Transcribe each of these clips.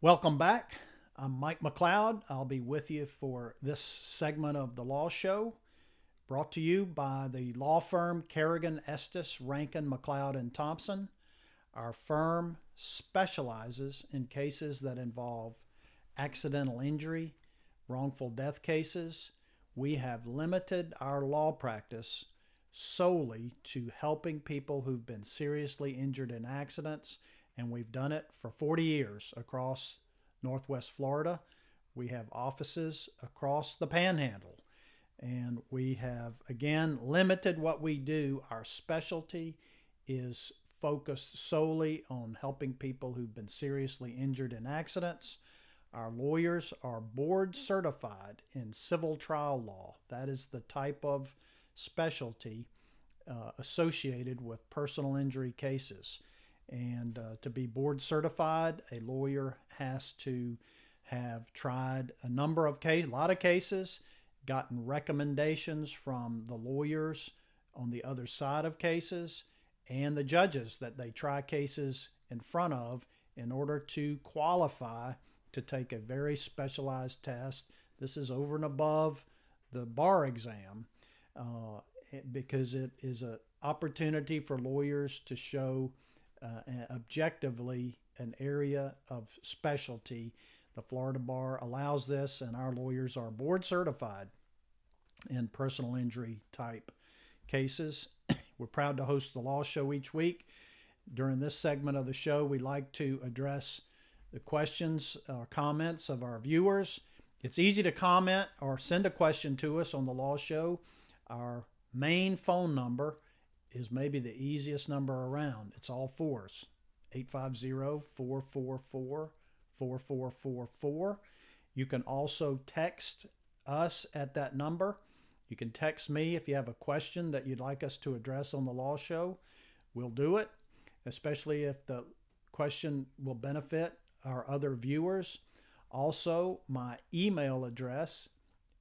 Welcome back. I'm Mike McLeod. I'll be with you for this segment of the Law Show, brought to you by the law firm Kerrigan, Estes, Rankin, McLeod, and Thompson. Our firm specializes in cases that involve accidental injury, wrongful death cases. We have limited our law practice solely to helping people who've been seriously injured in accidents, and we've done it for 40 years across Northwest Florida. We have offices across the Panhandle, and we have, again, limited what we do. Our specialty is focused solely on helping people who've been seriously injured in accidents. Our lawyers are board certified in civil trial law. That is the type of specialty associated with personal injury cases. And to be board certified, a lawyer has to have tried a lot of cases, gotten recommendations from the lawyers on the other side of cases and the judges that they try cases in front of in order to qualify to take a very specialized test. This is over and above the bar exam because it is an opportunity for lawyers to show objectively an area of specialty. The Florida Bar allows this, and our lawyers are board certified in personal injury type cases. We're proud to host the Law Show each week. During this segment of the show, we like to address the questions or comments of our viewers. It's easy to comment or send a question to us on the Law Show. Our main phone number is maybe the easiest number around. It's all fours, 850-444-4444. You can also text us at that number. You can text me if you have a question that you'd like us to address on the Law Show. We'll do it, especially if the question will benefit our other viewers. Also, my email address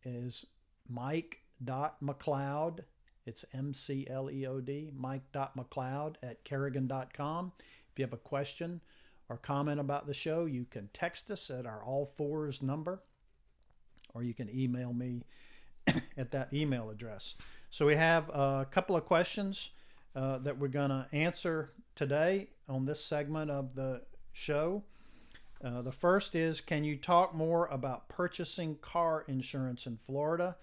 is mike.mcleod. It's MCLEOD, mike.mcleod at kerrigan.com. If you have a question or comment about the show, you can text us at our all fours number, or you can email me at that email address. So we have a couple of questions that we're going to answer today on this segment of the show. The first is, can you talk more about purchasing car insurance in Florida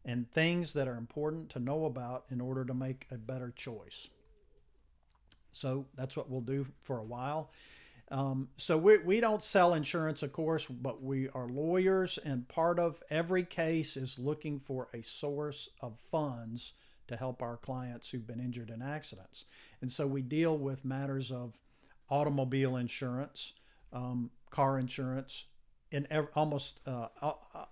and things that are important to know about in order to make a better choice? So that's what we'll do for a while. So we don't sell insurance, of course, but we are lawyers, and part of every case is looking for a source of funds to help our clients who've been injured in accidents. And so we deal with matters of automobile insurance, car insurance, in almost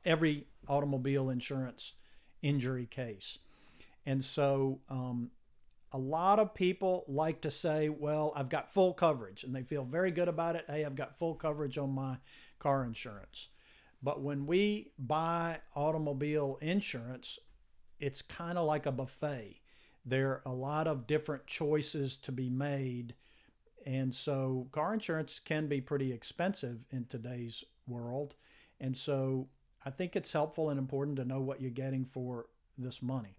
every automobile insurance injury case. And so a lot of people like to say, well, I've got full coverage, and they feel very good about it. Hey, I've got full coverage on my car insurance. But when we buy automobile insurance, it's kind of like a buffet. There are a lot of different choices to be made. And so car insurance can be pretty expensive in today's world. And so I think it's helpful and important to know what you're getting for this money.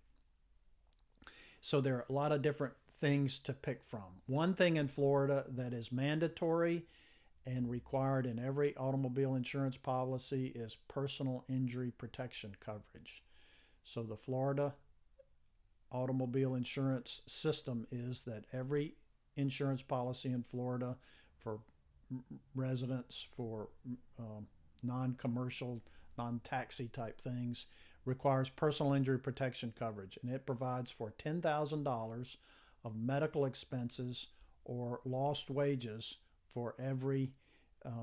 So there are a lot of different things to pick from. One thing in Florida that is mandatory and required in every automobile insurance policy is personal injury protection coverage. So the Florida automobile insurance system is that every insurance policy in Florida for residents, for non-commercial, non-taxi type things, requires personal injury protection coverage, and it provides for $10,000 of medical expenses or lost wages for every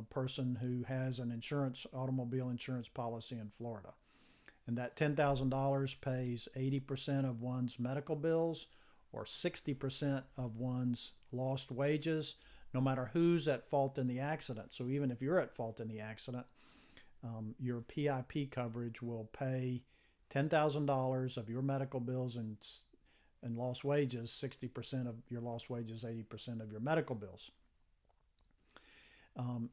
person who has an automobile insurance policy in Florida. And that $10,000 pays 80% of one's medical bills or 60% of one's lost wages, no matter who's at fault in the accident. So even if you're at fault in the accident, your PIP coverage will pay $10,000 of your medical bills and lost wages, 60% of your lost wages, 80% of your medical bills.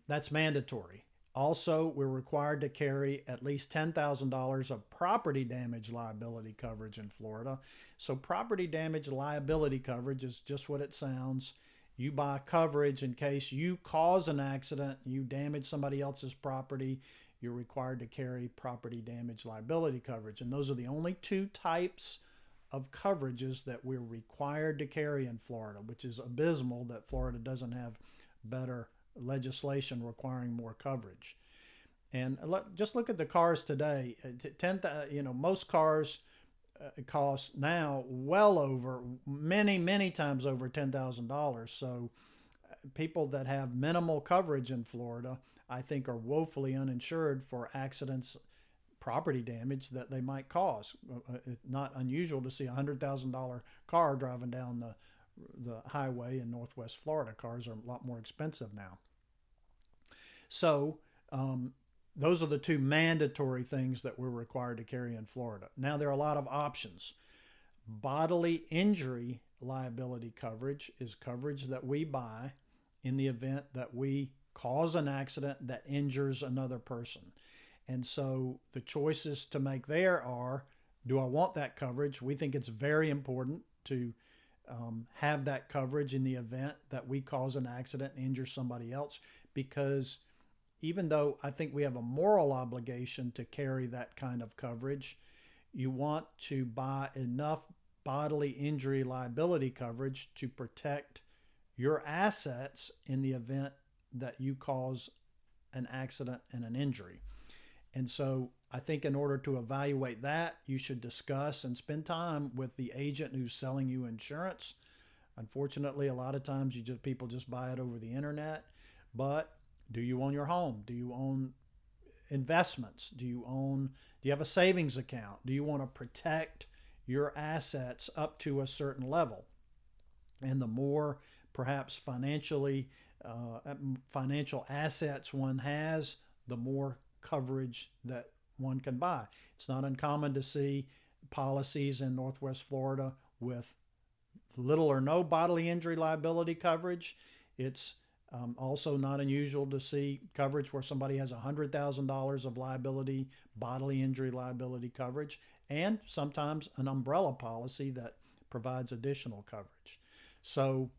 That's mandatory. Also, we're required to carry at least $10,000 of property damage liability coverage in Florida. So, property damage liability coverage is just what it sounds. You buy coverage in case you cause an accident, you damage somebody else's property, you're required to carry property damage liability coverage. And those are the only two types of coverages that we're required to carry in Florida, which is abysmal that Florida doesn't have better legislation requiring more coverage. And just look at the cars today. Most cars cost now well over many times over $10,000. So people that have minimal coverage in Florida, I think, are woefully uninsured for accidents, property damage that they might cause. It's not unusual to see a $100,000 car driving down the highway in Northwest Florida. Cars are a lot more expensive now. So those are the two mandatory things that we're required to carry in Florida. Now, there are a lot of options. Bodily injury liability coverage is coverage that we buy in the event that we cause an accident that injures another person. And so the choices to make there are, do I want that coverage? We think it's very important to have that coverage in the event that we cause an accident and injure somebody else, because even though I think we have a moral obligation to carry that kind of coverage, you want to buy enough bodily injury liability coverage to protect your assets in the event that you cause an accident and an injury. And so I think in order to evaluate that, you should discuss and spend time with the agent who's selling you insurance. Unfortunately, a lot of times people just buy it over the internet. But do you own your home? Do you own investments? Do you have a savings account? Do you want to protect your assets up to a certain level? And the more perhaps financial assets one has, the more coverage that one can buy. It's not uncommon to see policies in Northwest Florida with little or no bodily injury liability coverage. It's also not unusual to see coverage where somebody has $100,000 of bodily injury liability coverage, and sometimes an umbrella policy that provides additional coverage. So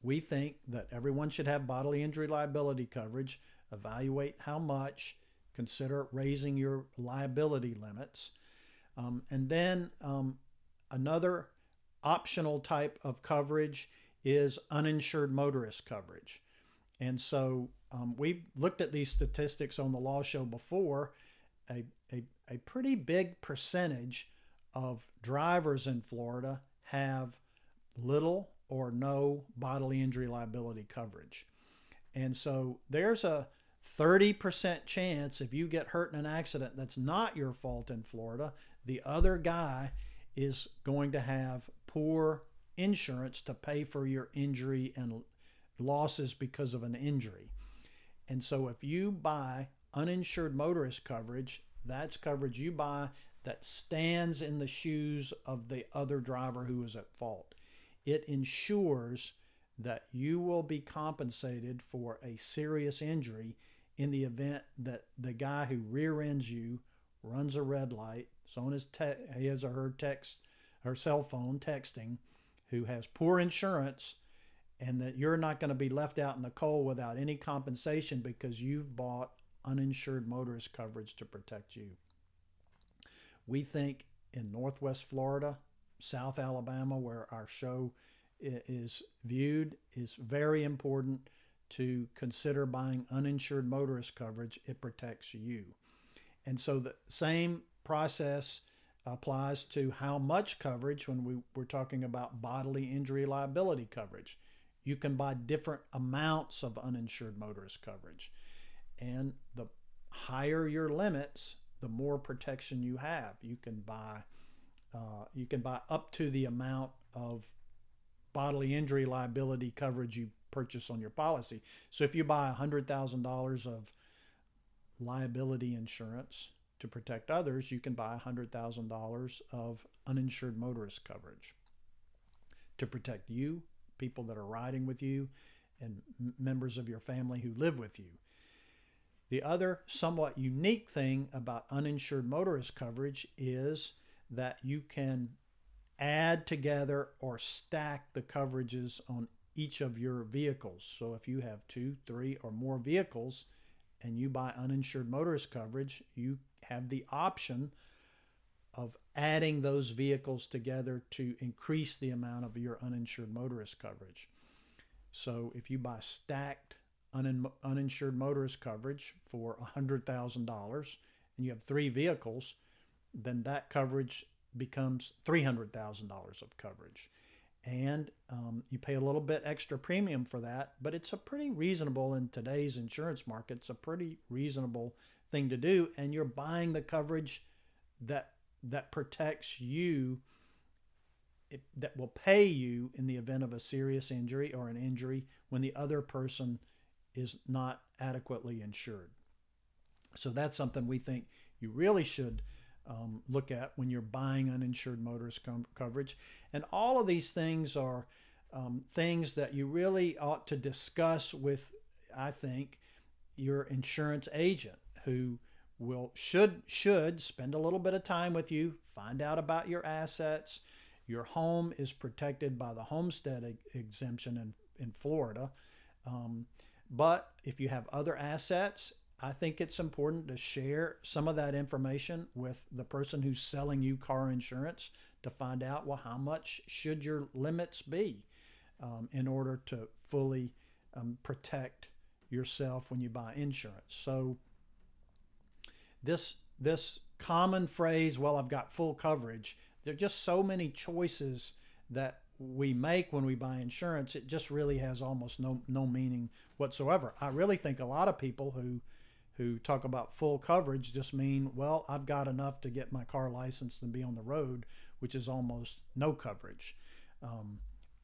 we think that everyone should have bodily injury liability coverage. Evaluate how much, consider raising your liability limits. And then another optional type of coverage is uninsured motorist coverage. And so we've looked at these statistics on the Law Show before. A pretty big percentage of drivers in Florida have little or no bodily injury liability coverage. And so there's a 30% chance if you get hurt in an accident that's not your fault in Florida, the other guy is going to have poor insurance to pay for your injury and losses because of an injury. And so if you buy uninsured motorist coverage, that's coverage you buy that stands in the shoes of the other driver who is at fault. It ensures that you will be compensated for a serious injury in the event that the guy who rear ends you runs a red light, so on his or her cell phone texting, who has poor insurance, and that you're not going to be left out in the cold without any compensation because you've bought uninsured motorist coverage to protect you. We think in Northwest Florida, South Alabama, where our show is viewed, is very important to consider buying uninsured motorist coverage. It protects you. And so the same process applies to how much coverage when we're talking about bodily injury liability coverage. You can buy different amounts of uninsured motorist coverage. And the higher your limits, the more protection you have. You can buy up to the amount of bodily injury liability coverage you purchase on your policy. So if you buy $100,000 of liability insurance to protect others, you can buy $100,000 of uninsured motorist coverage to protect you, people that are riding with you, and members of your family who live with you. The other somewhat unique thing about uninsured motorist coverage is that you can add together or stack the coverages on each of your vehicles. So if you have 2, 3, or more vehicles and you buy uninsured motorist coverage, you have the option of adding those vehicles together to increase the amount of your uninsured motorist coverage. So if you buy stacked uninsured motorist coverage for $100,000 and you have 3 vehicles, then that coverage becomes $300,000 of coverage. And you pay a little bit extra premium for that, but it's a pretty reasonable, in today's insurance market, it's a pretty reasonable thing to do. And you're buying the coverage that protects you, that will pay you in the event of a serious injury or an injury when the other person is not adequately insured. So that's something we think you really should look at when you're buying uninsured motorist coverage. And all of these things are things that you really ought to discuss with, I think, your insurance agent, who should spend a little bit of time with you, find out about your assets. Your home is protected by the homestead exemption in Florida. But if you have other assets, I think it's important to share some of that information with the person who's selling you car insurance to find out, well, how much should your limits be in order to fully protect yourself when you buy insurance. So this common phrase, well, I've got full coverage, there are just so many choices that we make when we buy insurance. It just really has almost no meaning whatsoever. I really think a lot of people who talk about full coverage just mean, well, I've got enough to get my car licensed and be on the road, which is almost no coverage.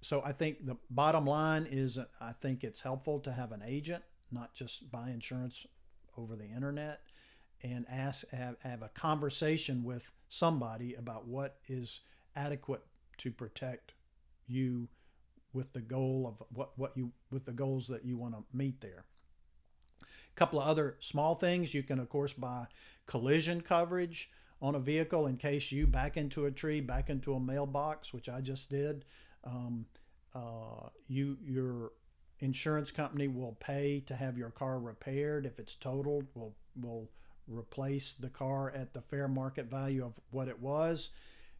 So I think the bottom line is, I think it's helpful to have an agent, not just buy insurance over the internet, and have a conversation with somebody about what is adequate to protect you with the goal of with the goals that you want to meet there. A couple of other small things: you can, of course, buy collision coverage on a vehicle in case you back into a tree, back into a mailbox, which I just did. Your insurance company will pay to have your car repaired. If it's totaled, will replace the car at the fair market value of what it was.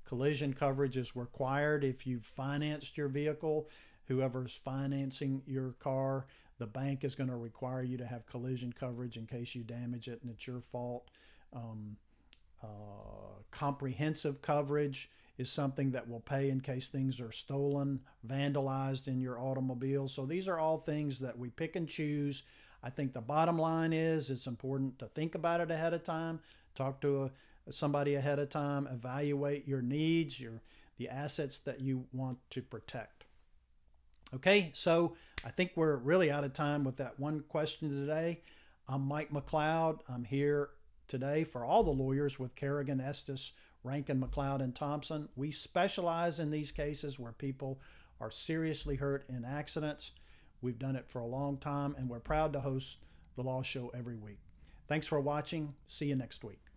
Collision coverage is required if you've financed your vehicle. Whoever's financing your car, the bank is going to require you to have collision coverage in case you damage it and it's your fault. Comprehensive coverage is something that will pay in case things are stolen, vandalized in your automobile. So these are all things that we pick and choose. I think the bottom line is, it's important to think about it ahead of time, talk to somebody ahead of time, evaluate your needs, the assets that you want to protect. Okay, so I think we're really out of time with that one question today. I'm Mike McLeod. I'm here today for all the lawyers with Kerrigan, Estes, Rankin, McLeod, and Thompson. We specialize in these cases where people are seriously hurt in accidents. We've done it for a long time, and we're proud to host the Law Show every week. Thanks for watching. See you next week.